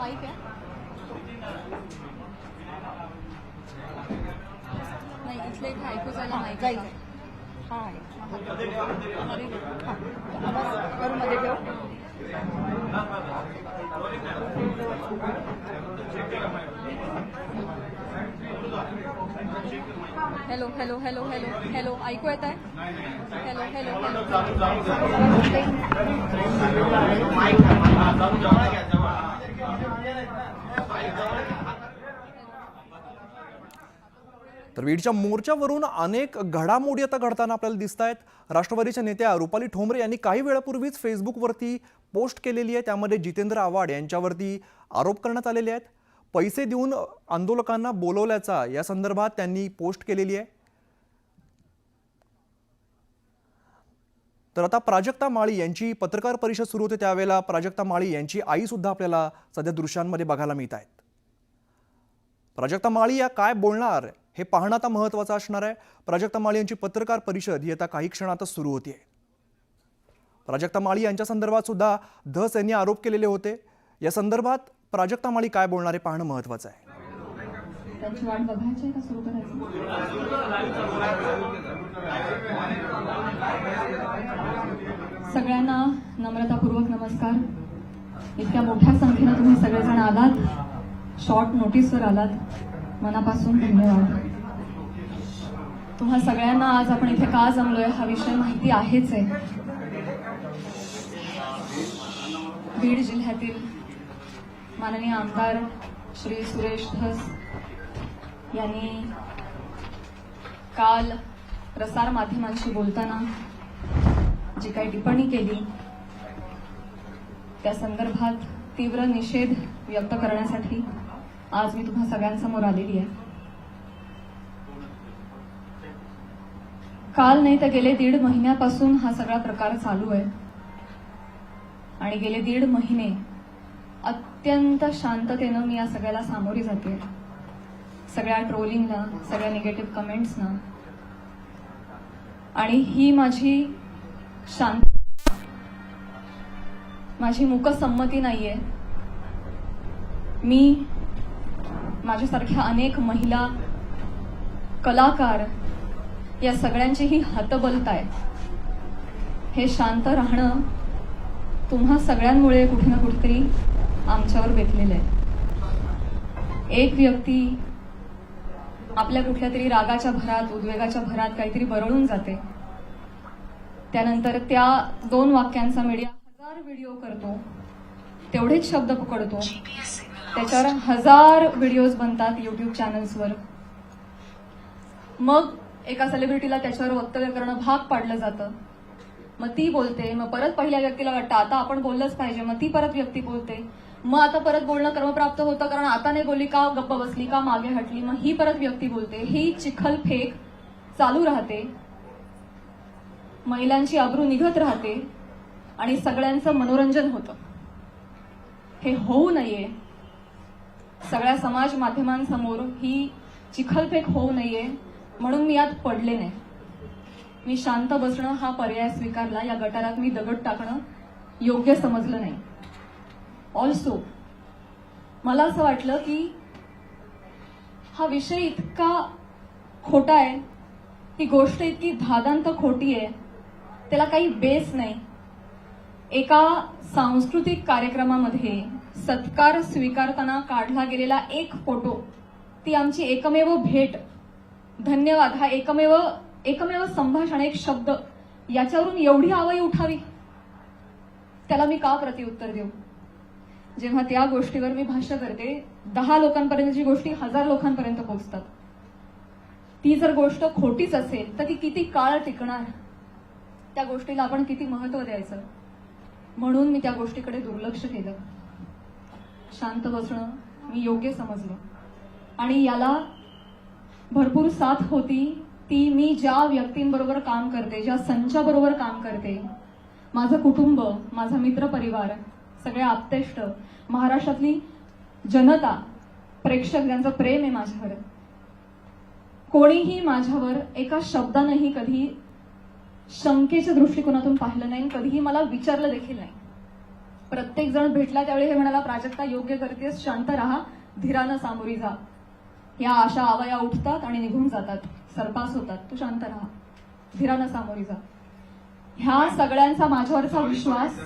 Mic है? नाही, इथले इथे ऐकू जायला माईक आहे. हा आहे. मध्ये ठेव. आवाज वरून मध्ये ठेव. Hello hello hello hello hello ऐकू येत आहे? हॅलो हॅलो तर बीडच्या मोर्चावरून अनेक घडामोडी आता घडताना आपल्याला दिसत आहेत. राष्ट्रवादीच्या नेत्या रुपाली ठोंबरे यांनी काही वेळापूर्वीच फेसबुकवरती पोस्ट केलेली आहे. त्यामध्ये जितेंद्र आव्हाड यांच्यावरती आरोप करण्यात आलेले आहेत. पैसे देऊन आंदोलकांना बोलवल्याचा या संदर्भात त्यांनी पोस्ट केलेली आहे. तर आता प्राजक्ता माळी यांची पत्रकार परिषद सुरू होते त्यावेळेला प्राजक्ता माळी यांची आई सुद्धा आपल्याला सध्या दृश्यांमध्ये बघायला मिळत आहेत. प्राजक्ता माळी या काय बोलणार हे पाहणं आता महत्त्वाचं असणार आहे. प्राजक्ता माळी यांची पत्रकार परिषद ही आता काही क्षणातच सुरू होते. प्राजक्ता माळी यांच्या संदर्भात सुद्धा धस यांनी आरोप केलेले होते. या संदर्भात प्राजक्ता माळी काय बोलणार हे पाहणं महत्त्वाचं आहे. त्यांची वाट बघायची का सुरू करायची? सगळ्यांना नम्रतापूर्वक नमस्कार. इतक्या मोठ्या संख्येनं तुम्ही सगळेजण आलात, शॉर्ट नोटीसवर आलात, मनापासून धन्यवाद. तुम्हा सगळ्यांना आज आपण इथे का जमलोय हा विषय माहिती आहेच आहे. बीड जिल्ह्यातील माननीय आमदार श्री सुरेश धस यांनी काल प्रसार माध्यमांशी बोलताना जी काही टिप्पणी केली त्या संदर्भात तीव्र निषेध व्यक्त करण्यासाठी आज मी तुम्हा सगळ्यांसमोर आलेली आहे. काल नाही तर गेले 1.5 महिन्यापासून हा सगळा प्रकार चालू आहे आणि गेले 1.5 महिने अत्यंत शांततेनं मी या सगळ्याला सामोरी जाते. सगळ्या ट्रोलिंगला, सगळ्या निगेटिव्ह कमेंट्सना, आणि ही माझी माझी मूकसंमती नाहीये. मी माझ्यासारख्या अनेक महिला, कलाकार या सगळ्यांचीही हतबलता आहे. हे शांत राहणं तुम्हा सगळ्यांमुळे कुठे ना कुठेतरी आमच्यावर बेतलेलं आहे. एक व्यक्ती आपल्या कुठल्या तरी रागाच्या भरात, उद्वेगाच्या भरात काहीतरी बरळून जाते. त्यानंतर त्या 2 वाक्यांचा मीडिया 1000 व्हिडिओ करतो, तेवढेच शब्द पकडतो, त्याच्यावर 1000 व्हिडिओज बनतात युट्यूब चॅनल्सवर. मग एका सेलिब्रिटीला त्याच्यावर वक्तव्य करणं भाग पाडलं जातं. मग ती बोलते, मग परत पहिल्या व्यक्तीला वाटतं आता आपण बोललंच पाहिजे, मग ती परत व्यक्ती बोलते, मग आता परत बोलणं क्रमप्राप्त होतं कारण आता नाही बोलली का, गप्प बसली का, मागे हटली, मग ही परत व्यक्ती बोलते. ही चिखलफेक चालू राहते, महिलांची अब्रू निघत राहते आणि सगळ्यांचं मनोरंजन होतं. हे होऊ नये, सगळ्या समाज माध्यमांसमोर ही चिखलफेक होऊ नये म्हणून मी यात पडले नाही. मी शांत बसणं हा पर्याय स्वीकारला. या गटारात मी दगड टाकणं योग्य समजलं नाही. ऑल्सो मला असं वाटलं की हा विषय इतका खोटा आहे, ती गोष्ट इतकी धादांत खोटी आहे, त्याला काही बेस नाही. एका सांस्कृतिक कार्यक्रमामध्ये सत्कार स्वीकारताना काढला गेलेला एक फोटो, ती आमची एकमेव भेट, धन्यवाद, हा एकमेव संभाषण, एक शब्द, याच्यावरून एवढी आवई उठावी, त्याला मी का प्रत्युत्तर देऊ? जेव्हा त्या गोष्टीवर मी भाष्य करते, 10 लोकांपर्यंतची गोष्टी 1000 लोकांपर्यंत पोहोचतात. ती जर गोष्ट खोटीच असेल तर ती किती काळ टिकणार? त्या गोष्टीला आपण किती महत्व द्यायचं? म्हणून मी त्या गोष्टीकडे दुर्लक्ष केलं. शांत बसणं मी योग्य समजलं आणि याला भरपूर साथ होती ती मी ज्या व्यक्तींबरोबर काम करते, ज्या संचाबरोबर काम करते, माझं कुटुंब, माझा मित्रपरिवार, सगळे आप्तेष्ट, महाराष्ट्रातली जनता, प्रेक्षक ज्यांचं प्रेम आहे माझ्यावर. कोणीही माझ्यावर एका शब्दानेही कधी शंकेच्या दृष्टिकोनातून पाहिलं नाही, कधीही मला विचारलं देखील नाही. प्रत्येक जण भेटला त्यावेळी हे म्हणाला, प्राजक्ता योग्य करतेस, शांत राहा, धीरानं सामोरी जा. या आशा आवया उठतात आणि निघून जातात, सरपास होतात, तू शांत राहा, धीरानं सामोरी जा. ह्या सगळ्यांचा माझ्यावरचा विश्वास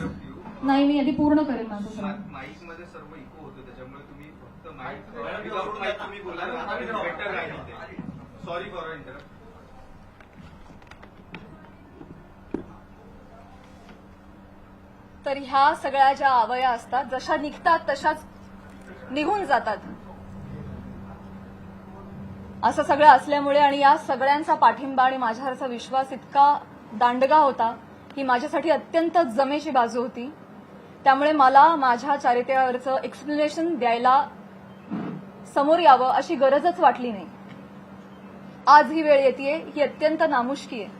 नाही. मी आधी पूर्ण करेन माझं सगळं. माईक मध्ये सर्व इको होतं, त्याच्यामुळे तुम्ही फक्त माईक तुम्ही बोला, बेटर राहील. Sorry for interrupt. तर ह्या सगळ्या ज्या आवया असतात, जशा निघतात तशाच निघून जातात. असं सगळं असल्यामुळे आणि या सगळ्यांचा पाठिंबा आणि माझ्यावरचा विश्वास इतका दांडगा होता ही माझ्यासाठी अत्यंत जमेची बाजू होती. त्यामुळे मला माझ्या चारित्र्यावरचं एक्सप्लेनेशन द्यायला समोर यावं अशी गरजच वाटली नाही. आज ही वेळ येतेय, ही अत्यंत नामुष्की आहे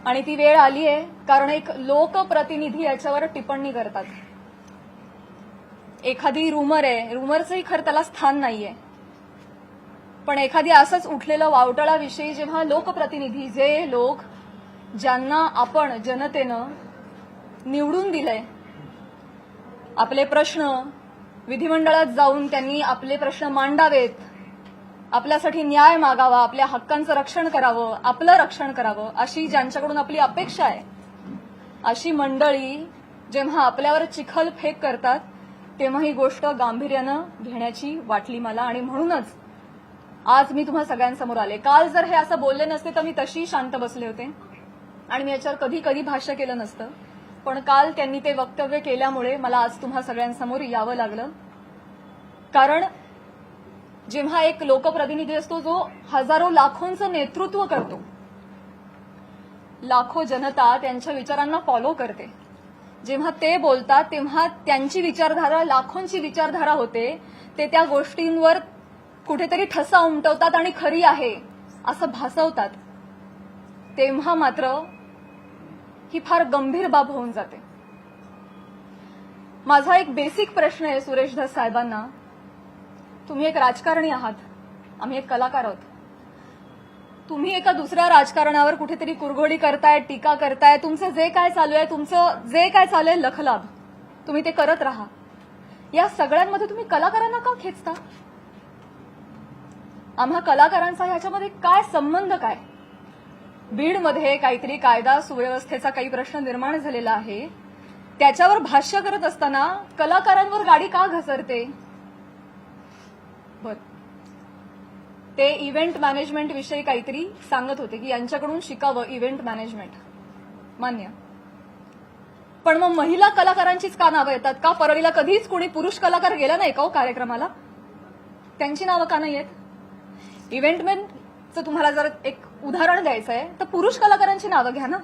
आणि ती वेळ आली आहे कारण एक लोकप्रतिनिधी याच्यावर टिप्पणी करतात. एखादी रुमर आहे, रुमरचंही खरं त्याला स्थान नाहीये, पण एखादी असंच उठलेलं वावटळाविषयी जेव्हा लोकप्रतिनिधी, जे लोक ज्यांना आपण जनतेनं निवडून दिलंय, आपले प्रश्न विधिमंडळात जाऊन त्यांनी आपले प्रश्न मांडावेत, आपल्यासाठी न्याय मागावा, आपल्या हक्कांचं रक्षण करावं, आपलं रक्षण करावं, अशी ज्यांच्याकडून आपली अपेक्षा आहे, अशी मंडळी जेव्हा आपल्यावर चिखलफेक करतात तेव्हा ही गोष्ट गांभीर्यानं घेण्याची वाटली मला. आणि म्हणूनच आज मी तुम्हा सगळ्यांसमोर आले. काल जर हे असं बोलले नसते तर मी तशी शांत बसले होते आणि मी याच्यावर कधी कधी भाष्य केलं नसतं, पण काल त्यांनी ते वक्तव्य केल्यामुळे मला आज तुम्हा सगळ्यांसमोर यावं लागलं. कारण जेव्हा एक लोकप्रतिनिधी असतो जो हजारो लाखोंचं नेतृत्व करतो, लाखो जनता त्यांच्या विचारांना फॉलो करते, जेव्हा ते बोलतात तेव्हा त्यांची विचारधारा लाखोंची विचारधारा होते, ते त्या गोष्टींवर कुठेतरी ठसा उमटवतात आणि खरी आहे असं भासवतात, तेव्हा मात्र ही फार गंभीर बाब होऊन जाते. माझा एक बेसिक प्रश्न आहे सुरेश धस साहेबांना. तुम्ही एक राजकारणी आहात, आम्ही एक कलाकार आहोत. तुम्ही एका दुसऱ्या राजकारणावर कुठेतरी कुरघोडी करताय, टीका करताय, तुमचं जे काय चालू आहे लखलाभ तुम्ही ते करत राहा. या सगळ्यांमध्ये तुम्ही कलाकारांना का खेचता? आम्हा कलाकारांचा ह्याच्यामध्ये काय संबंध? काय बीडमध्ये काहीतरी कायदा सुव्यवस्थेचा काही प्रश्न निर्माण झालेला आहे, त्याच्यावर भाष्य करत असताना कलाकारांवर गाडी का घसरते? ते इव्हेंट मॅनेजमेंट विषयी काहीतरी सांगत होते की यांच्याकडून शिकावं इव्हेंट मॅनेजमेंट. मान्य, पण मग महिला कलाकारांचीच का नावं येतात? का परळीला कधीच कोणी पुरुष कलाकार गेला नाही का हो कार्यक्रमाला? त्यांची नावं का नाही येत? इव्हेंटमॅनचं तुम्हाला जर एक उदाहरण द्यायचं आहे तर पुरुष कलाकारांची नावं घ्या ना.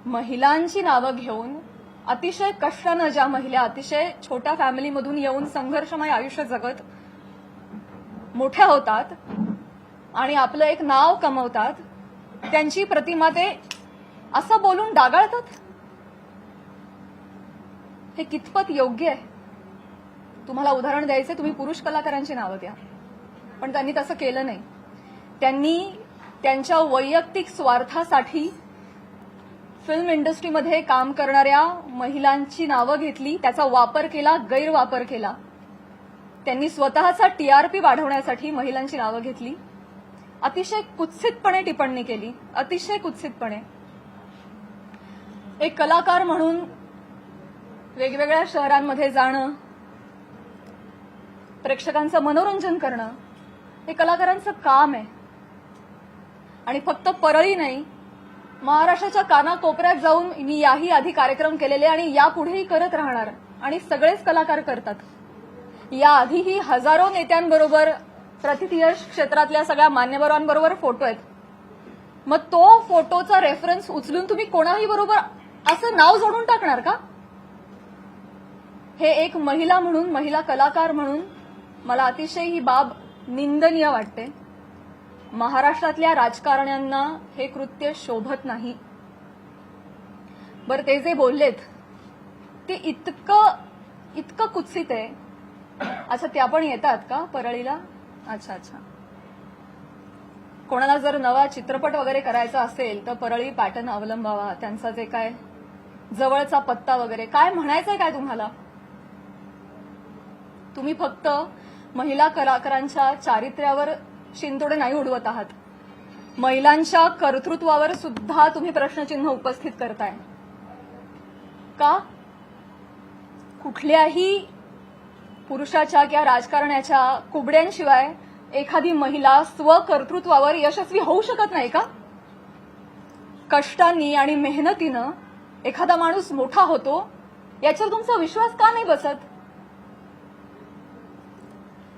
महिलांची नावं घेऊन अतिशय कष्टानं ज्या महिला अतिशय छोट्या फॅमिलीमधून येऊन संघर्षमय आयुष्य जगत मोठ्या होतात आणि आपलं एक नाव कमवतात, त्यांची प्रतिमा ते असं बोलून डागाळतात. हे कितपत योग्य आहे? तुम्हाला उदाहरण द्यायचे, तुम्ही पुरुष कलाकारांची नावं द्या, पण त्यांनी तसं केलं नाही. त्यांनी त्यांच्या वैयक्तिक स्वार्थासाठी फिल्म इंडस्ट्रीमध्ये काम करणाऱ्या महिलांची नावं घेतली, त्याचा वापर केला, गैरवापर केला. त्यांनी स्वतःचा टीआरपी वाढवण्यासाठी महिलांची नावं घेतली, अतिशय कुत्सितपणे टिप्पणी केली, अतिशय कुत्सितपणे. एक कलाकार म्हणून वेगवेगळ्या शहरांमध्ये जाणं, प्रेक्षकांचं मनोरंजन करणं हे कलाकारांचं काम आहे. आणि फक्त परळी नाही, महाराष्ट्राच्या कानाकोपऱ्यात जाऊन मी याही आधी कार्यक्रम केलेले आणि यापुढेही करत राहणार आणि सगळेच कलाकार करतात. याआधीही हजारो नेत्यांबरोबर, प्रतिथयश क्षेत्रातल्या सगळ्या मान्यवरांबरोबर फोटो आहेत. मग तो फोटोचा रेफरन्स उचलून तुम्ही कोणाही बरोबर असं नाव जोडून टाकणार का? हे एक महिला म्हणून, महिला कलाकार म्हणून मला अतिशय ही बाब निंदनीय वाटते. महाराष्ट्रातल्या राजकारण्यांना हे कृत्य शोभत नाही. बरं, ते जे बोललेत ते इतकं कुत्सित आहे. अच्छा, त्या पण येतात का परळीला? अच्छा. कोणाला जर नवा चित्रपट वगैरे करायचा असेल तर परळी पॅटर्न अवलंबावा. त्यांचा जे काय जवळचा पत्ता वगैरे काय म्हणायचंय काय तुम्हाला? तुम्ही फक्त महिला कलाकारांच्या चारित्र्यावर शिंतोडे नाही उडवत आहात, महिलांच्या कर्तृत्वावर सुद्धा तुम्ही प्रश्नचिन्ह उपस्थित करताय का? कुठल्याही पुरुषाच्या किंवा राजकारण्याच्या कुबड्यांशिवाय एखादी महिला स्वकर्तृत्वावर यशस्वी होऊ शकत नाही का? कष्टांनी आणि मेहनतीनं एखादा माणूस मोठा होतो, याच्यावर तुमचा विश्वास का नाही बसत?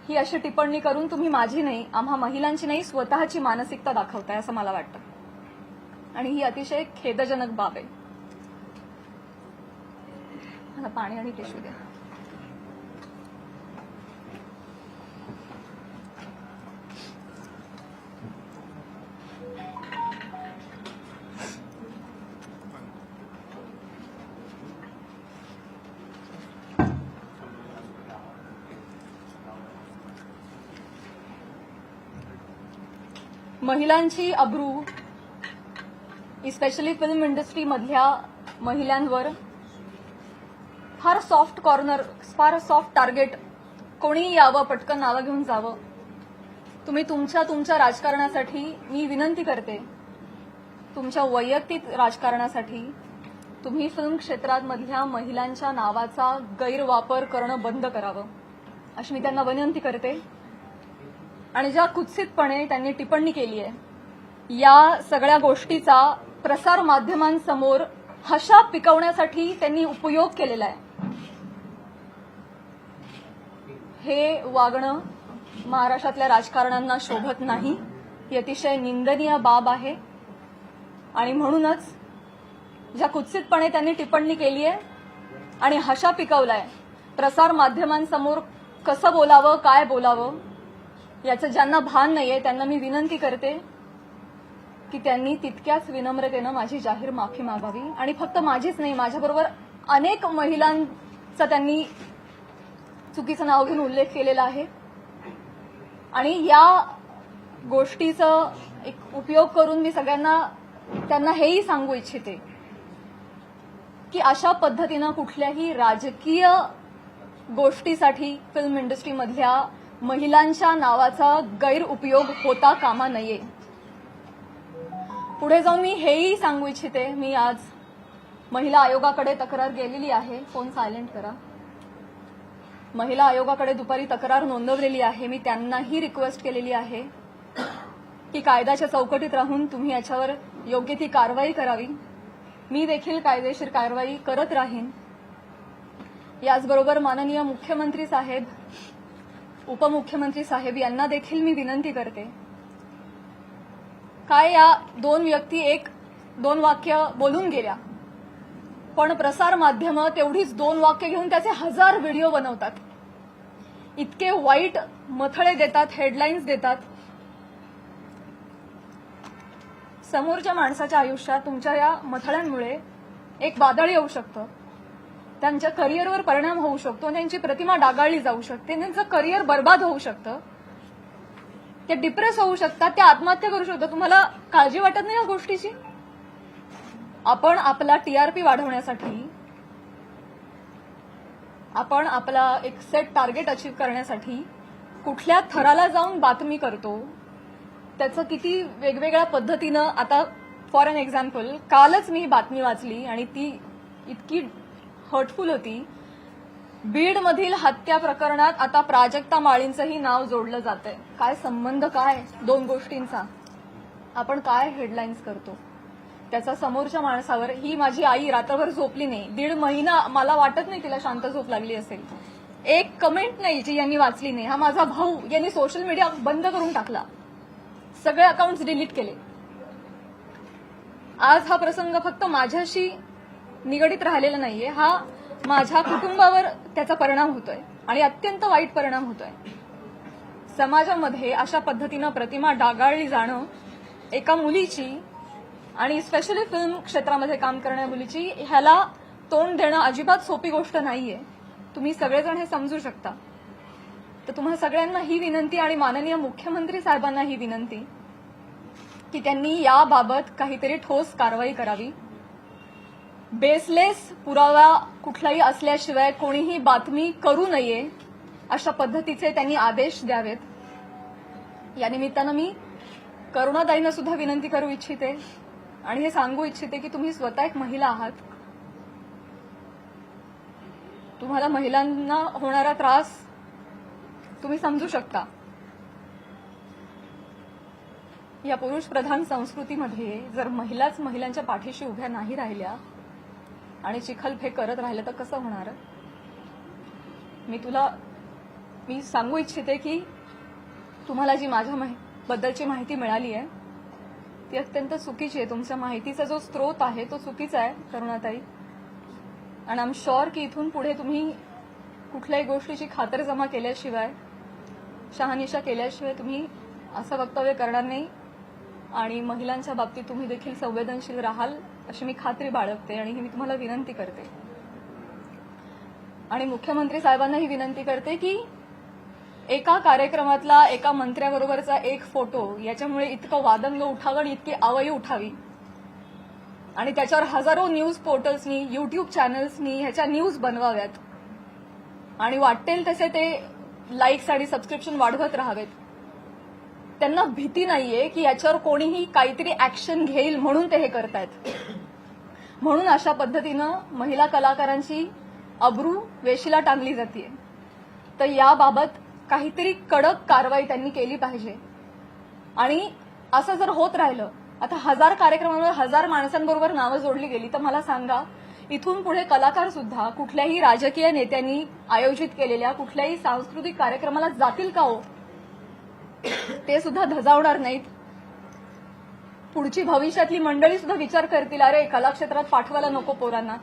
ही अशी टिप्पणी करून तुम्ही माझी नाही, आम्हा महिलांची नाही, स्वतःची मानसिकता दाखवताय असं मला वाटतं आणि ही अतिशय खेदजनक बाब आहे. मला पाणी आणि टिश्यू द्या. महिलांची अब्रू, स्पेशली फिल्म इंडस्ट्री मधल्या महिलांवर फार सॉफ्ट कॉर्नर, फार सॉफ्ट टार्गेट कोणी यावं, पटकन नावं घेऊन जावं. तुम्ही तुमच्या राजकारणासाठी मी विनंती करते, तुमच्या वैयक्तिक राजकारणासाठी तुम्ही फिल्म क्षेत्रामधल्या महिलांच्या नावाचा गैरवापर करणं बंद करावं अशी मी त्यांना विनंती करते. आणि ज्या कुत्सितपणे त्यांनी टिप्पणी केली आहे, या सगळ्या गोष्टीचा प्रसार माध्यमांसमोर हशा पिकवण्यासाठी त्यांनी उपयोग केलेला आहे. हे वागणं महाराष्ट्रातल्या राजकारण्यांना शोभत नाही. ही अतिशय निंदनीय बाब आहे आणि म्हणूनच ज्या कुत्सितपणे त्यांनी टिप्पणी केली आहे आणि हशा पिकवलाय, प्रसार माध्यमांसमोर कसं बोलावं, काय बोलावं याचं ज्यांना भान नाहीये त्यांना मी विनंती करते की त्यांनी तितक्याच विनम्रतेनं माझी जाहीर माफी मागावी. आणि फक्त माझीच नाही, माझ्याबरोबर अनेक महिलांचा त्यांनी चुकीचं नाव घेऊन उल्लेख केलेला आहे आणि या गोष्टीचा एक उपयोग करून मी त्यांना हेही सांगू इच्छिते की अशा पद्धतीनं कुठल्याही राजकीय गोष्टीसाठी फिल्म इंडस्ट्रीमधल्या महिलांच्या नावाचा गैरउपयोग होता कामा नये. पुढे जाऊन मी हेही सांगू इच्छिते, मी आज महिला आयोगाकडे तक्रार केलेली आहे. फोन सायलेंट करा. महिला आयोगाकडे दुपारी तक्रार नोंदवलेली आहे. मी त्यांनाही रिक्वेस्ट केलेली आहे की कायद्याच्या चौकटीत राहून तुम्ही याच्यावर योग्य ती कारवाई करावी. मी देखील कायदेशीर कारवाई करत राहीन. याचबरोबर माननीय मुख्यमंत्री साहेब, उपमुख्यमंत्री साहेब यांना देखील मी विनंती करते, काय या दोन व्यक्ती एक दोन वाक्य बोलून गेल्या, पण प्रसार माध्यमं तेवढीच दोन वाक्य घेऊन त्याचे 1000 व्हिडिओ बनवतात. इतके वाईट मथळे देतात, हेडलाईन्स देतात. समोरच्या माणसाच्या आयुष्यात तुमच्या या मथळ्यांमुळे एक वादळ येऊ शकतं, त्यांच्या करिअरवर परिणाम होऊ शकतो, त्यांची प्रतिमा डागाळली जाऊ शकते, त्यांचं करिअर बर्बाद होऊ शकतं, ते डिप्रेस होऊ शकतात, ते आत्महत्या करू शकतात. तुम्हाला काळजी वाटत नाही या गोष्टीची? आपण आपला टीआरपी वाढवण्यासाठी, आपण आपला एक सेट टार्गेट अचीव करण्यासाठी कुठल्या थराला जाऊन बातमी करतो, त्याचं किती वेगवेगळ्या पद्धतीनं. आता फॉर एन एक्झाम्पल, कालच मी बातमी वाचली आणि ती इतकी हर्टफुल होती. बीडमधील हत्या प्रकरणात आता प्राजक्ता माळींचंही नाव जोडलं जातंय. काय संबंध, काय दोन गोष्टींचा? आपण काय हेडलाईन्स करतो त्याचा समोरच्या माणसावर. ही माझी आई रात्रभर झोपली नाही, 1.5 महिना, मला वाटत नाही तिला शांत झोप लागली असेल. एक कमेंट नाही जी यांनी वाचली नाही. हा माझा भाऊ, यांनी सोशल मीडिया बंद करून टाकला, सगळे अकाउंट्स डिलीट केले. आज हा प्रसंग फक्त माझ्याशी निगडीत राहिलेला नाहीये, हा माझ्या कुटुंबावर त्याचा परिणाम होतोय आणि अत्यंत वाईट परिणाम होतोय. समाजामध्ये अशा पद्धतीनं प्रतिमा डागाळली जाणं एका मुलीची, आणि स्पेशली फिल्म क्षेत्रामध्ये काम करणाऱ्या मुलीची, ह्याला तोंड देणं अजिबात सोपी गोष्ट नाहीये. तुम्ही सगळेजण हे समजू शकता. तर तुम्हाला सगळ्यांना ही विनंती आणि माननीय मुख्यमंत्री साहेबांना ही विनंती की त्यांनी याबाबत काहीतरी ठोस कारवाई करावी. बेसलेस पुरावा कुठलाही असल्याशिवाय कोणीही बातमी करू नये अशा पद्धतीचे त्यांनी आदेश द्यावेत. या निमित्तानं मी करुणाताईंना सुद्धा विनंती करू इच्छिते आणि हे सांगू इच्छिते की तुम्ही स्वतः एक महिला आहात. तुम्हाला महिलांना होणारा त्रास तुम्ही समजू शकता. या पुरुष प्रधान संस्कृतीमध्ये जर महिलाच महिलांच्या पाठीशी उभ्या नाही राहिल्या आणि चिखलफेक करत राहिलं तर कसं होणार? मी सांगू इच्छिते की तुम्हाला जी माझ्या बद्दलची माहिती मिळाली आहे ती अत्यंत चुकीची आहे. तुमच्या माहितीचा जो स्रोत आहे तो चुकीचा आहे करुणाताई. आणि आय एम शुअर की इथून पुढे तुम्ही कुठल्याही गोष्टीची खातरजमा केल्याशिवाय, शहानिशा केल्याशिवाय तुम्ही असं वक्तव्य करणार नाही आणि महिलांच्या बाबतीत तुम्ही देखील संवेदनशील राहाल अशी मी खात्री बाळगते आणि ही मी तुम्हाला विनंती करते. आणि मुख्यमंत्री साहेबांना ही विनंती करते की एका कार्यक्रमातला एका मंत्र्याबरोबरचा एक फोटो याच्यामुळे इतकं वादंग उठावं आणि इतकी आवई उठावी आणि त्याच्यावर हजारो न्यूज पोर्टल्सनी, युट्यूब चॅनल्सनी ह्याच्या न्यूज बनवाव्यात आणि वाटेल तसे ते लाईक्स आणि सबस्क्रिप्शन वाढवत राहावेत. त्यांना भीती नाहीये की याच्यावर कोणीही काहीतरी ऍक्शन घेईल म्हणून ते हे करतायत. म्हणून अशा पद्धतीनं महिला कलाकारांची अब्रू वेशीला टांगली जाते. तर याबाबत काहीतरी कडक कारवाई त्यांनी केली पाहिजे. आणि असं जर होत राहिलं, आता 1000 कार्यक्रमांवर 1000 माणसांबरोबर नावं जोडली गेली तर मला सांगा इथून पुढे कलाकार सुद्धा कुठल्याही राजकीय नेत्यांनी आयोजित केलेल्या कुठल्याही सांस्कृतिक कार्यक्रमाला जातील का हो? ते सुद्धा धजावणार नाहीत. पुढची भविष्यातली मंडळी सुद्धा विचार करतील, अरे कलाक्षेत्रात पाठवायला नको पोरांना,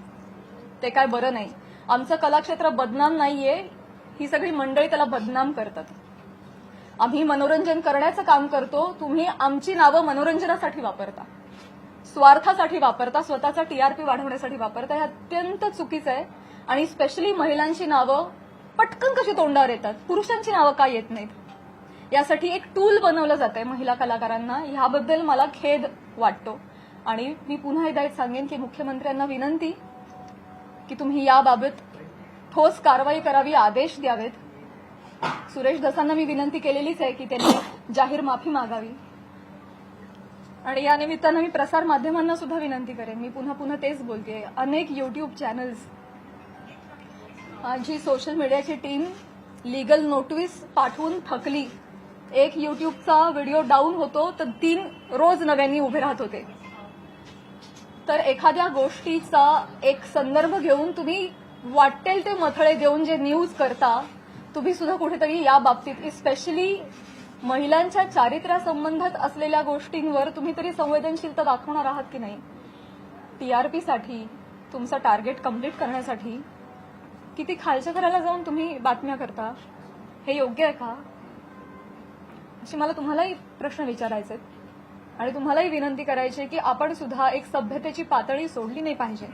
ते काय बरं नाही. आमचं कलाक्षेत्र बदनाम नाहीये, ही सगळी मंडळी त्याला बदनाम करतात. आम्ही मनोरंजन करण्याचं काम करतो, तुम्ही आमची नावं मनोरंजनासाठी वापरता, स्वार्थासाठी वापरता, स्वतःचा टीआरपी वाढवण्यासाठी वापरता. हे अत्यंत चुकीचं आहे. आणि स्पेशली महिलांची नावं पटकन कशी तोंडावर येतात, पुरुषांची नावं का येत नाहीत, यासाठी एक टूल बनवलं जात आहे महिला कलाकारांना. ह्याबद्दल मला खेद वाटतो. आणि मी पुन्हा एकदा सांगेन की मुख्यमंत्र्यांना विनंती की तुम्ही याबाबत ठोस कारवाई करावी, आदेश द्यावेत. सुरेश धसांना मी विनंती केलेलीच आहे की त्यांनी जाहीर माफी मागावी. आणि या निमित्तानं मी प्रसार माध्यमांना सुद्धा विनंती करेन. मी पुन्हा तेच बोलते. अनेक युट्यूब चॅनल्स, जी सोशल मीडियाची टीम लीगल नोटीस पाठवून थकली. एक युट्यूबचा व्हिडिओ डाऊन होतो तर 3 रोज नव्याने उभे राहत होते. तर एखाद्या गोष्टीचा एक संदर्भ घेऊन तुम्ही वाटेल ते मथळे देऊन जे न्यूज करता, तुम्ही सुद्धा कुठेतरी या बाबतीत स्पेशली महिलांच्या चारित्र्यासंबंधात असलेल्या गोष्टींवर तुम्ही तरी संवेदनशीलता दाखवणार आहात की नाही? टीआरपीसाठी, तुमचं टार्गेट कंप्लीट करण्यासाठी किती खालच्या घराला जाऊन तुम्ही बातम्या करता, हे योग्य आहे का? अशी मला तुम्हालाही प्रश्न विचारायचे आणि तुम्हालाही विनंती करायची की आपण सुद्धा एक सभ्यतेची पातळी सोडली नाही पाहिजे.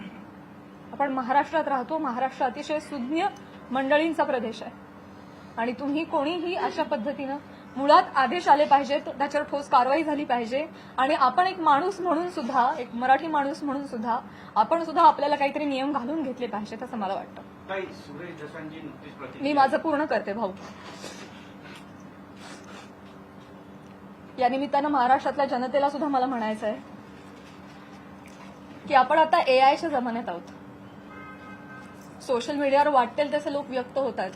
आपण महाराष्ट्रात राहतो. महाराष्ट्र अतिशय सुज्ञ मंडळींचा प्रदेश आहे आणि तुम्ही कोणीही अशा पद्धतीनं मुळात आदेश आले पाहिजेत, त्याच्यावर ठोस कारवाई झाली पाहिजे. आणि आपण एक माणूस म्हणून सुद्धा, एक मराठी माणूस म्हणून सुद्धा आपण सुद्धा आपल्याला काहीतरी नियम घालून घेतले पाहिजेत असं मला वाटतं. मी माझं पूर्ण करते भाऊ. या निमित्तानं महाराष्ट्रातल्या जनतेला सुद्धा मला म्हणायचं आहे की आपण आता एआयच्या जमान्यात आहोत. सोशल मीडियावर वाटेल तसे लोक व्यक्त होतात.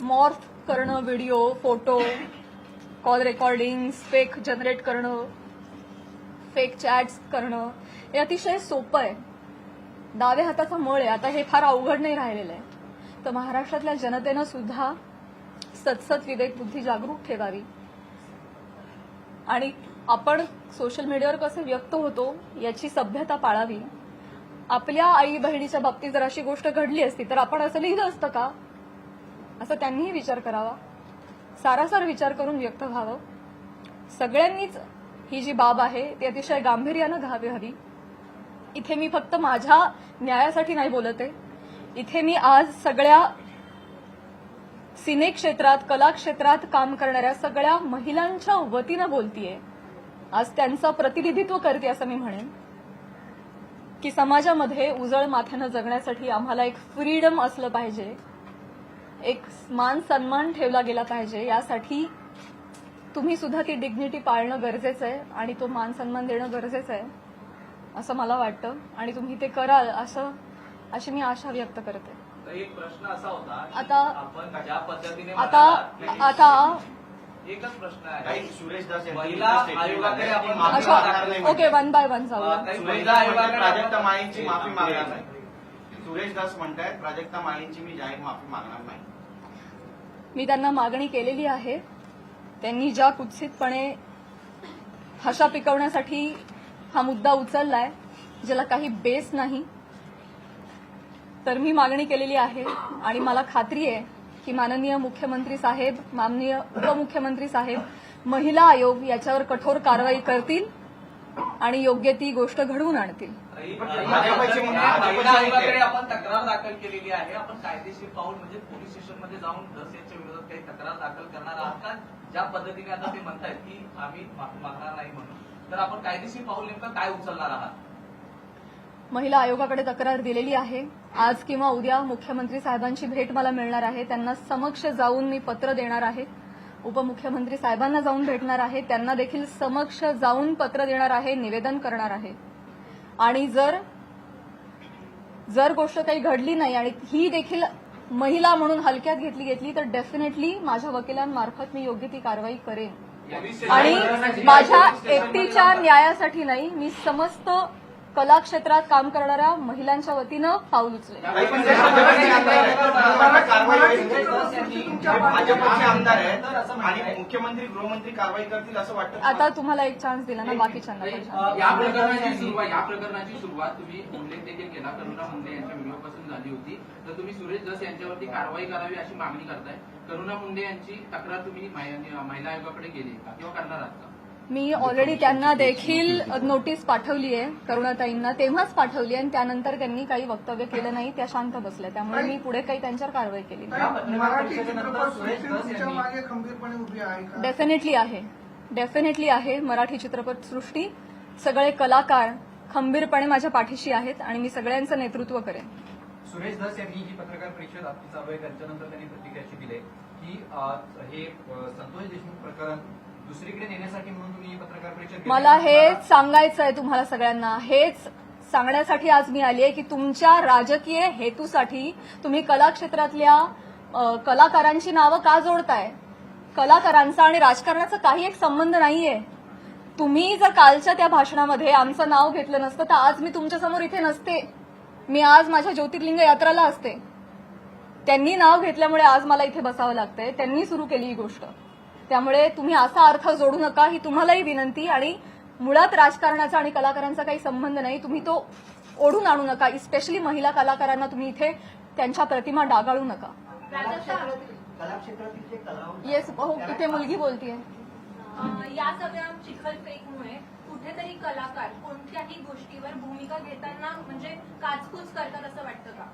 मॉर्फ करणं, video, photo, call recordings, fake generate करणं, फेक चॅट्स करणं हे अतिशय सोपं आहे. डाव्या हाताचा मळ आहे. आता हे फार अवघड नाही राहिलेलं आहे. तर महाराष्ट्रातल्या जनतेनं सुद्धा सतसत विवेक बुद्धी जागरूक ठेवावी आणि आपण सोशल मीडियावर कसे व्यक्त होतो याची सभ्यता पाळावी. आपल्या आई बहिणीच्या बाबतीत जर अशी गोष्ट घडली असती तर आपण असं लिहिलं असतं का, असं त्यांनीही विचार करावा. सारासार विचार करून व्यक्त व्हावं. सगळ्यांनीच ही जी बाब आहे ती अतिशय गांभीर्यानं घ्यावी हवी. इथे मी फक्त माझ्या न्यायासाठी नाही बोलत आहे. इथे मी आज सगळ्या सिने क्षेत्रात, कला क्षेत्रात काम करणाऱ्या सगळ्या महिलांच्या वतीनं बोलतीये. आज त्यांचं प्रतिनिधित्व करते असं मी म्हणेन. की समाजामध्ये उजळ माथ्यानं जगण्यासाठी आम्हाला एक फ्रीडम असलं पाहिजे, एक मान सन्मान ठेवला गेला पाहिजे. यासाठी तुम्ही सुद्धा ती डिग्निटी पाळणं गरजेचं आहे आणि तो मान सन्मान देणं गरजेचं आहे असं मला वाटतं आणि तुम्ही ते कराल अशी मी आशा व्यक्त करते. तर एक प्रश्न असा होता की आता- आपण ज्या पद्धतीने आता एकच प्रश्न आहे. काही सुरेश दास यांनी महिला statement आयोगाकडे दिलं. आपण माफी अच्छा, मागणार नाही ओके, वन बाय वन जाऊया. काही सुरेश महिला दास म्हणतात, आयोगाकडे प्राजक्ता आपण- माळींची माफी मागणार नाही. सुरेश दास म्हणतायत प्राजक्ता माळींची मी जाहीर माफी मागणार नाही. मी त्यांना मागणी केलेली आहे. त्यांनी ज्या कुत्सितपणे भाषा पिकवण्यासाठी हा मुद्दा उचललाय, ज्याला काही बेस नाही, तर मी मागणी केलेली आहे आणि मला खात्री आहे की माननीय मुख्यमंत्री साहेब, माननीय उपमुख्यमंत्री साहेब, महिला आयोग याच्यावर कठोर कारवाई करतील आणि योग्य ती गोष्ट घडवून आणतील. महिला आयोगाकडे आपण तक्रार दाखल केलेली आहे. आपण कायदेशीर पाऊल म्हणजे पोलीस स्टेशनमध्ये जाऊन धस यांच्या विरोधात काही तक्रार दाखल करणार आहात का? ज्या पद्धतीने आता ते म्हणतायत की आम्ही माफी मागणार नाही म्हणून, तर आपण कायदेशीर पाऊल नेमकं काय उचलणार आहात? महिला आयोगाकडे तक्रार दिलेली आहे. आज किंवा उद्या मुख्यमंत्री साहेबांची भेट मला मिळणार आहे. त्यांना समक्ष जाऊन मी पत्र देणार आहे. उपमुख्यमंत्री साहेबांना जाऊन भेटणार आहे. त्यांना देखील समक्ष जाऊन पत्र देणार आहे, निवेदन करणार आहे. आणि जर गोष्ट काही घडली नाही आणि ही देखील महिला म्हणून हलक्यात घेतली तर डेफिनेटली माझ्या वकिलांमार्फत मी योग्य ती कारवाई करेन. आणि माझ्या एकटीच्या न्यायासाठी नाही, मी समस्त कला क्षेत्रात काम करणाऱ्या महिलांच्या वतीनं पाऊल उचलेन. भाजपचे आमदार आहेत आणि मुख्यमंत्री गृहमंत्री कारवाई करतील असं वाटतं. आता तुम्हाला एक चान्स दिला ना, बाकीच्यांना पण chance. या प्रकरणाची सुरुवात तुम्ही उल्लेख देखील केला, करुणा मुंडे यांच्या व्हिडिओपासून झाली होती. तर तुम्ही सुरेश धस यांच्यावरती कारवाई करावी अशी मागणी करताय. करुणा मुंडे यांची तक्रार तुम्ही महिला आयोगाकडे केली का किंवा करणार आहात का? मी ऑलरेडी त्यांना देखील नोटीस पाठवली आहे, करुणाताईंना तेव्हाच पाठवली आणि त्यानंतर त्यांनी काही वक्तव्य केलं नाही, त्या शांत बसल्या. त्यामुळे मी पुढे काही त्यांच्यावर कारवाई केली नाही. मराठी चित्रपटसृष्टी तुमच्या मागे खंबीरपणे उभी आहे का? डेफिनेटली आहे. मराठी चित्रपटसृष्टी, सगळे कलाकार खंबीरपणे माझ्या पाठीशी आहेत आणि मी सगळ्यांचं नेतृत्व करेन. सुरेश धस यांनी ही पत्रकार परिषद आपली चालू आहे त्याच्यानंतर त्यांनी प्रतिक्रिया अशी दिली की हे संतोष देशमुख प्रकरण दुसरीकडे नेण्यासाठी म्हणून तुम्ही ही पत्रकार परिषद घेतली. मला हेच सांगायचं आहे तुम्हाला सगळ्यांना, हेच सांगण्यासाठी आज मी आली आहे की तुमच्या राजकीय हेतूसाठी तुम्ही कला क्षेत्रातल्या कलाकारांची नावं का जोडताय? कलाकारांचा आणि राजकारणाचा काही एक संबंध नाहीये. तुम्ही जर कालच्या त्या भाषणामध्ये आमचं नाव घेतलं नसतं तर आज मी तुमच्यासमोर इथे नसते. मी आज माझ्या ज्योतिर्लिंग यात्राला असते. त्यांनी नाव घेतल्यामुळे आज मला इथे बसावं लागतंय. त्यांनी सुरू केली ही गोष्ट. त्यामुळे तुम्ही असा अर्थ जोडू नका, ही तुम्हालाही विनंती. आणि मुळात राजकारणाचा आणि कलाकारांचा काही संबंध नाही. तुम्ही तो ओढून आणू नका. स्पेशली महिला कलाकारांना तुम्ही इथे त्यांच्या प्रतिमा डागाळू नका. येस, हो, इथे मुलगी बोलतीये. या सगळ्या चिखलफेकमुळे कुठेतरी कलाकार कोणत्याही गोष्टीवर भूमिका घेताना म्हणजे काचकूच करतात असं वाटतं का?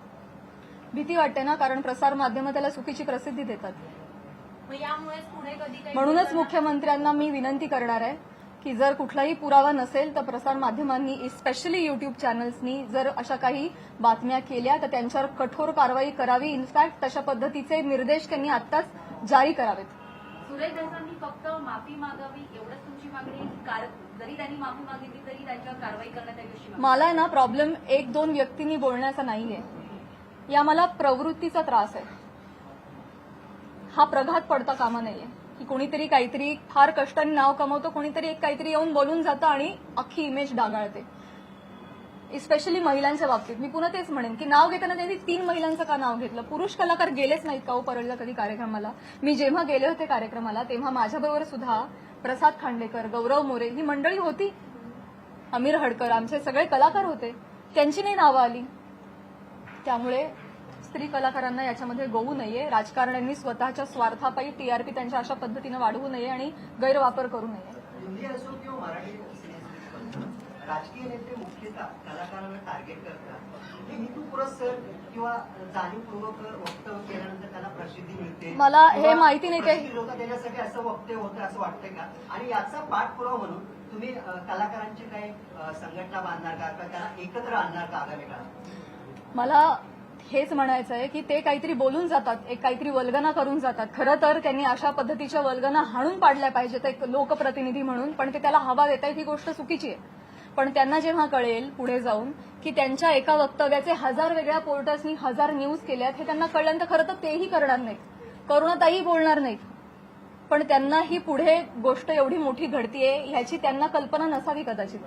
भीती वाटते ना, कारण प्रसार माध्यमं त्याला चुकीची प्रसिद्धी देतात. मग यामुळेच पुढे कधी काही म्हणूनच मुख्यमंत्र्यांना मी विनंती करणार आहे की जर कुठलाही पुरावा नसेल तर प्रसार माध्यमांनी, स्पेशली युट्यूब चॅनल्सनी जर अशा काही बातम्या केल्या तर त्यांच्यावर कठोर कारवाई करावी. इनफॅक्ट तशा पद्धतीचे निर्देश त्यांनी आत्ताच जारी करावेत. सुरेश धसांनी फक्त माफी मागावी एवढंच तुमची मागणी आहे? जरी त्यांनी माफी मागितली तरी त्यांच्यावर कारवाई करण्यात यावी अशी मागणी? मला ना प्रॉब्लेम एक दोन व्यक्तींनी बोलण्याचा नाहीये, या मला प्रवृत्तीचा त्रास आहे. हा प्रघात पडता कामा नाहीये की कोणीतरी काहीतरी फार कष्टाने नाव कमवतो, कोणीतरी एक काहीतरी येऊन बोलून जातं आणि अख्खी इमेज डागाळते. स्पेशली महिलांच्या बाबतीत मी पुन्हा तेच म्हणेन की नाव घेताना त्यांनी 3 महिलांचं का नाव घेतलं? पुरुष कलाकार गेलेच नाहीत का परळला कधी कार्यक्रमाला? मी जेव्हा गेले होते कार्यक्रमाला तेव्हा माझ्याबरोबर सुद्धा प्रसाद खांडेकर, गौरव मोरे ही मंडळी होती. अमीर हडकर, आमचे सगळे कलाकार होते. त्यांची नाही नावं आली. त्यामुळे स्त्री कलाकारांना याच्यामध्ये गोवू नये. राजकारण्यांनी स्वतःच्या स्वार्थापायी टीआरपी त्यांच्या अशा पद्धतीनं वाढवू नये आणि गैरवापर करू नये. हिंदी असो किंवा मराठी राजकीय नेते मुख्यतः कलाकारांना टार्गेट करतात. हे हेतुपुरस्सर किंवा जाणीवपूर्वक वक्तव्य केल्यानंतर त्यांना प्रसिद्धी मिळते. मला हे माहिती नाही ते विरोधात देण्यासाठी असं वक्तव्य होतं असं वाटतंय का? आणि याचा पाठपुरावा म्हणून तुम्ही कलाकारांची काही संघटना बांधणार का त्यांना एकत्र आणणार का आगामी काळात? मला हेच म्हणायचं आहे की ते काहीतरी बोलून जातात, एक काहीतरी वल्गना करून जातात. खरं तर त्यांनी अशा पद्धतीच्या वल्गना हाणून पाडल्या पाहिजेत एक लोकप्रतिनिधी म्हणून, पण ते त्याला हवा देत आहेत ही गोष्ट चुकीची आहे. पण त्यांना जेव्हा कळेल पुढे जाऊन की त्यांच्या एका वक्तव्याचे 1000 वेगळ्या पोर्टल्सनी 1000 न्यूज केल्यात, हे त्यांना कळल्यानंतर खरं तर तेही करणार नाहीत, करुणाताई बोलणार नाहीत. पण त्यांना ही पुढे गोष्ट एवढी मोठी घडतीये ह्याची त्यांना कल्पना नसावी कदाचित.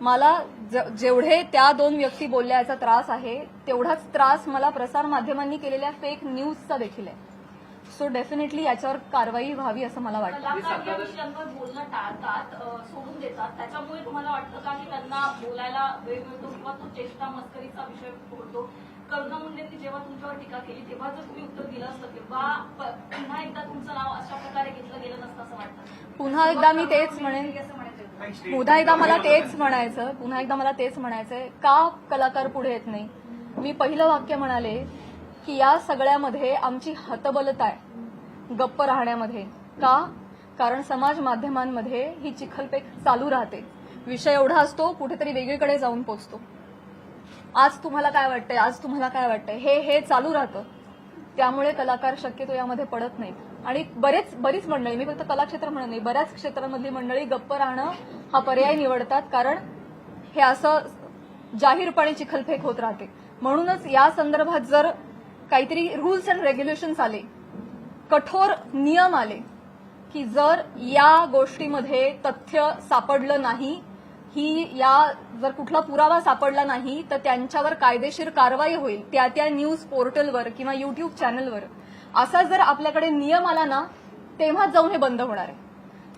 मला जेवढे त्या 2 व्यक्ती बोलल्या याचा त्रास आहे, तेवढाच त्रास मला प्रसारमाध्यमांनी केलेल्या फेक न्यूजचा देखील आहे. सो डेफिनेटली याच्यावर कारवाई व्हावी असं मला वाटतं. कलाकार या विषयांवर बोलणं टाळतात, सोडून देतात. त्याच्यामुळे तुम्हाला वाटतं का की त्यांना बोलायला वेळ मिळतो किंवा तो चेष्टा मस्करीचा विषय होतो? करुणा मुंडेंनी जेव्हा तुमच्यावर टीका केली तेव्हा जर तुम्ही उत्तर दिलं असतं तेव्हा पुन्हा एकदा तुमचं नाव अशा प्रकारे घेतलं गेलं नसतं असं वाटतं? पुन्हा एकदा मी तेच म्हणेन, असं म्हणायचं. पुन्हा एकदा मला तेच म्हणायचंय, का कलाकार पुढे येत नाही? मी पहिलं वाक्य म्हणाले की या सगळ्यामध्ये आमची हतबलता आहे गप्प राहण्यामध्ये. का? कारण समाज माध्यमांमध्ये ही चिखलपेक चालू राहते. विषय एवढा असतो कुठेतरी वेगळीकडे जाऊन पोचतो. आज तुम्हाला काय वाटतंय हे चालू राहतं. त्यामुळे कलाकार शक्यतो यामध्ये पडत नाहीत. आणि बरीच मंडळी, मी फक्त कलाक्षेत्र म्हणत नाही, बऱ्याच क्षेत्रांमधली मंडळी गप्प राहणं हा पर्याय निवडतात, कारण हे असं जाहीरपणे चिखलफेक होत राहते. म्हणूनच या संदर्भात जर काहीतरी रूल्स अँड रेग्युलेशन्स आले, कठोर नियम आले की जर या गोष्टीमध्ये तथ्य सापडलं नाही, जर कुठला पुरावा सापडला नाही तर त्यांच्यावर कायदेशीर कारवाई होईल त्या न्यूज पोर्टलवर किंवा युट्यूब चॅनलवर, असा जर आपल्याकडे नियम आला ना तेव्हाच जाऊन हे बंद होणार आहे.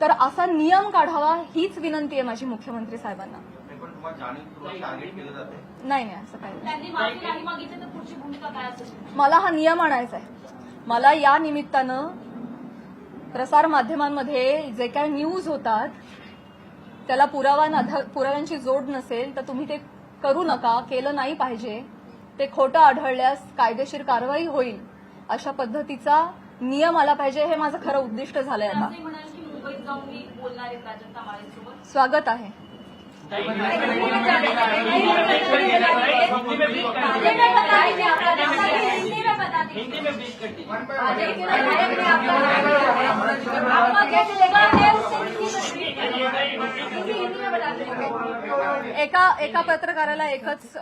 तर असा नियम काढावा हीच विनंती आहे माझी मुख्यमंत्री साहेबांना. पण तुम्हाला जाणीवपूर्वक टार्गेट केलं जाते? नाही असं काही नाही. त्यांनी माफी नाही मागितली तर पुढची भूमिका काय असेल? मला हा नियम आणायचा आहे. मला या निमित्तानं प्रसार माध्यमांमध्ये जे काही न्यूज होतात त्याला पुराव्यांची जोड नसेल तर तुम्ही ते करू नका, केलं नाही पाहिजे. ते खोटं आढळल्यास कायदेशीर कारवाई होईल अशा पद्धतीचा नियम आला पाहिजे. हे माझं खरं उद्दिष्ट झालंय. आता असंही म्हणाल की मुंबईत जाऊन मी बोलणार आहे प्राजक्ता माळेंसोबत. स्वागत आहे. एका पत्रकाराला एकच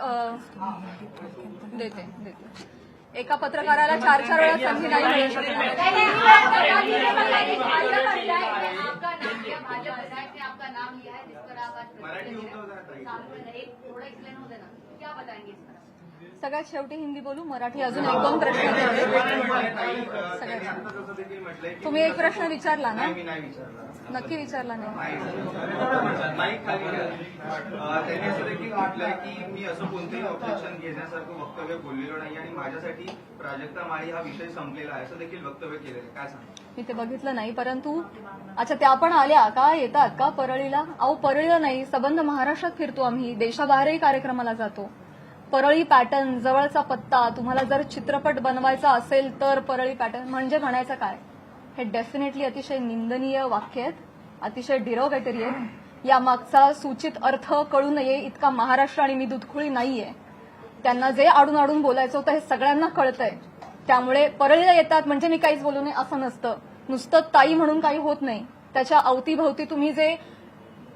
देते. एका पत्रकाराला 4 वेळा संधी नाही मिळू शकत. सगळ्यात शेवटी हिंदी बोलू, मराठी अजून 1-2 प्रश्न तुम्ही एक प्रश्न विचारला ना? मी नाही विचारला. नक्की विचारला नाही. नाही खाली त्यांनी असं देखील म्हटलंय की मी असं कोणतेही ऑब्जेक्शन घेण्यासारखं वक्तव्य बोललेलो नाही आणि माझ्यासाठी प्राजक्ता माळी हा विषय संपलेला आहे असं देखील वक्तव्य केलेलं आहे. काय सांगा? मी ते बघितलं नाही, परंतु अच्छा त्या पण आल्या का, येतात का परळीला? अहो परळीला नाही, सबंध महाराष्ट्रात फिरतो आम्ही, देशाबाहेरही कार्यक्रमाला जातो. परळी पॅटर्न, जवळचा पत्ता, तुम्हाला जर चित्रपट बनवायचा असेल तर परळी पॅटर्न म्हणजे म्हणायचं काय? हे डेफिनेटली अतिशय निंदनीय वाक्य आहेत, अतिशय डिरोगेटरी आहेत. या मागचा सूचित अर्थ कळू नये इतका महाराष्ट्र आणि मी दुधखुळी नाहीये. त्यांना जे आडून बोलायचं होतं हे सगळ्यांना कळतंय. त्यामुळे परळीला येतात म्हणजे मी काहीच बोलू नये असं नसतं. नुसतं ताई म्हणून काही होत नाही. त्याच्या अवतीभवती तुम्ही जे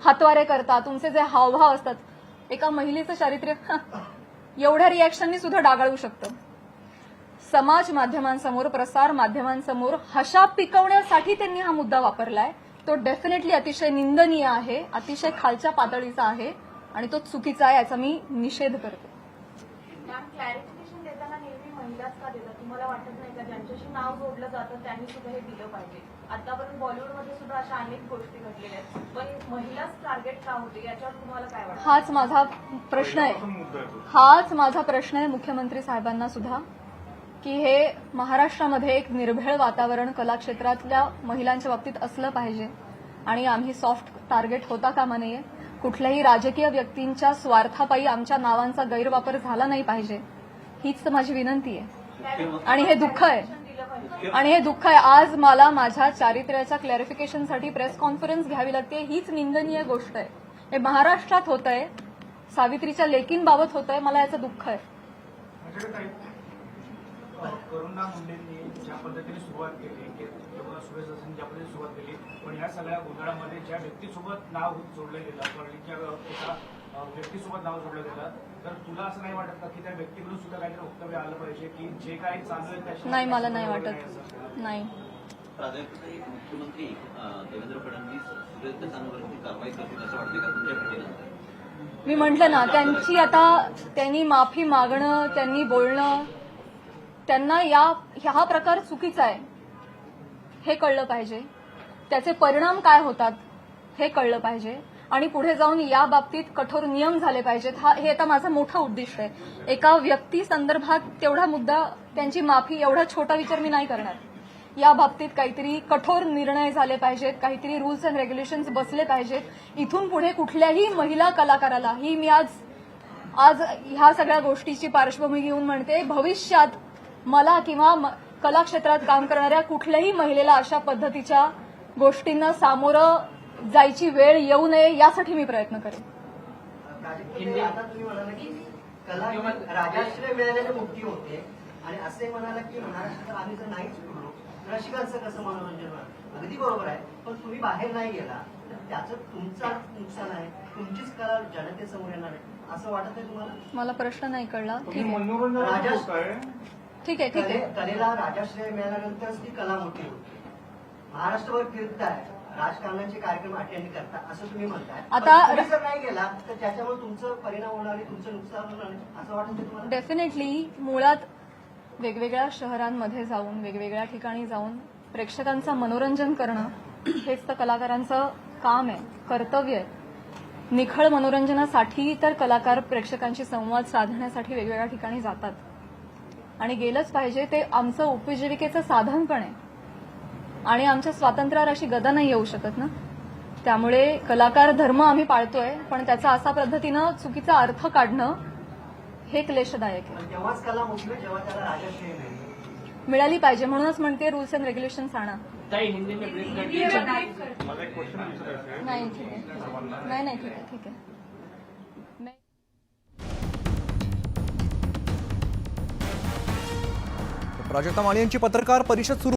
हातवारे करता, तुमचे जे हावभाव असतात, एका महिलेचं चारित्र्य एवढ्या रिॲक्शननी सुद्धा डागाळू शकतं. समाज माध्यमांसमोर, प्रसार माध्यमांसमोर हशा पिकवण्यासाठी त्यांनी हा मुद्दा वापरलाय. तो डेफिनेटली अतिशय निंदनीय आहे, अतिशय खालच्या पातळीचा आहे आणि तो चुकीचा आहे, याचा मी निषेध करते. मॅम, क्लॅरिफिकेशन देताना नेहमी महिलाच का देतात? तुम्हाला वाटत नाही का ज्यांच्याशी नाव जोडलं जातं त्यांनी सुद्धा हे दिलं पाहिजे? आतापर्यंत बॉलिवूडमध्ये सुद्धा अशा अनेक गोष्टी घडलेल्या आहेत, पण महिलाच टार्गेट का होते याच्यावर तुम्हाला काय वाटतं? हाच माझा प्रश्न आहे मुख्यमंत्री साहेबांना सुद्धा, की हे महाराष्ट्रामध्ये एक निर्भेळ वातावरण कला क्षेत्रातल्या महिलांच्या बाबतीत असलं पाहिजे आणि आम्ही सॉफ्ट टार्गेट होता कामा नये. कुठल्याही राजकीय व्यक्तींच्या स्वार्थापायी आमच्या नावांचा गैरवापर झाला नाही पाहिजे, हीच तर माझी विनंती आहे आणि हे दुःख आहे. आणि हे दुःख आहे. आज मला माझ्या चारित्र्याच्या क्लॅरिफिकेशनसाठी प्रेस कॉन्फरन्स घ्यावी लागते. हीच निंदनीय गोष्ट आहे. हे महाराष्ट्रात होत आहे, सावित्रीच्या लेकींबाबत होत आहे. मला याचं दुःख आहे. करुणा मुंडेंनी ज्या पद्धतीने सुरुवात केली किंवा सुरेश दासांनी ज्या पद्धतीने सुरुवात केली, पण या सगळ्या गोंधळामध्ये ज्या व्यक्तीसोबत नाव जोडलं गेलं, परळीच्या एका व्यक्तीसोबत नाव जोडलं गेलं, तर तुला असं नाही वाटत का की त्या व्यक्तीकडून सुद्धा काहीतरी वक्तव्य आलं पाहिजे की जे काही चालू आहे त्याच्या नाही, मला नाही वाटत. नाही. प्राध्यापक मुख्यमंत्री देवेंद्र फडणवीस सुरेश दसांवरती कारवाई करतील असं वाटतं का तुमच्या भेटीनंतर? मी म्हटलं ना, त्यांनी माफी मागणं, त्यांनी बोलणं, त्यांना हा प्रकार चुकीचा आहे हे कळलं पाहिजे. त्याचे परिणाम काय होतात हे कळलं पाहिजे आणि पुढे जाऊन या बाबतीत कठोर नियम झाले पाहिजेत. हे आता माझा मोठा उद्दिष्ट आहे. एका व्यक्ती संदर्भात तेवढा मुद्दा, त्यांची माफी, एवढा छोटा विचार मी नाही करणार. या बाबतीत काहीतरी कठोर निर्णय झाले पाहिजेत, काहीतरी रूल्स अँड रेग्युलेशन्स बसले पाहिजेत. इथून पुढे कुठल्याही महिला कलाकाराला, ही मी आज ह्या सगळ्या गोष्टीची पार्श्वभूमी घेऊन म्हणते, भविष्यात मला किंवा कला क्षेत्रात काम करणाऱ्या कुठल्याही महिलेला अशा पद्धतीच्या गोष्टींना सामोरं जायची वेळ येऊ नये यासाठी मी प्रयत्न करेन. आता तुम्ही म्हणाला की कला राजाश्रय मिळालेले मुक्ती होते आणि असे म्हणाला की महाराष्ट्रात आम्ही जर नाहीच फिरलो तर रसिकांचं कसं मनोरंजन होणार? अगदी बरोबर आहे, पण तुम्ही बाहेर नाही गेला तर त्याचं तुमचं नुकसान आहे, तुमचीच कला जनतेसमोर येणार आहे असं वाटत आहे तुम्हाला? मला प्रश्न नाही कळला. ठीक आहे, मनोरंजन ठीक आहे. कलेला राजाश्रय मिळाल्यानंतरच ती कला मोठी होती. महाराष्ट्रभर फिरताय, राजकारणाचे कार्यक्रम अटेंड करता असं तुम्ही म्हणताय. आता तुम्ही जर नाही गेला तर त्याच्यामुळे तुमचं परिणाम होणार आहे, तुमचं नुकसान होणार आहे असं वाटतं तुम्हाला? डेफिनेटली मुळात वेगवेगळ्या शहरांमध्ये जाऊन, वेगवेगळ्या ठिकाणी जाऊन प्रेक्षकांचं मनोरंजन करणं हेच तर कलाकारांचं काम आहे, कर्तव्य आहे. निखळ मनोरंजनासाठी तर कलाकार प्रेक्षकांशी संवाद साधण्यासाठी वेगवेगळ्या ठिकाणी जातात आणि गेलंच पाहिजे. ते आमचं उपजीविकेचं साधन पण आहे आणि आमच्या स्वातंत्र्यावर अशी गदा नाही येऊ शकत ना. त्यामुळे कलाकार धर्म आम्ही पाळतोय, पण त्याचा असा पद्धतीनं चुकीचा अर्थ काढणं हे क्लेशदायक आहे. तेव्हाच कला मोठी होईल जेव्हा त्याला राजाश्रय मिळाली पाहिजे. म्हणूनच म्हणते रूल्स अँड रेग्युलेशन्स आणा. हिंदी में प्रेस नाही, ठीक आहे. नाही, ठीक आहे. प्राजक्ता माळी यांची पत्रकार परिषद सुरू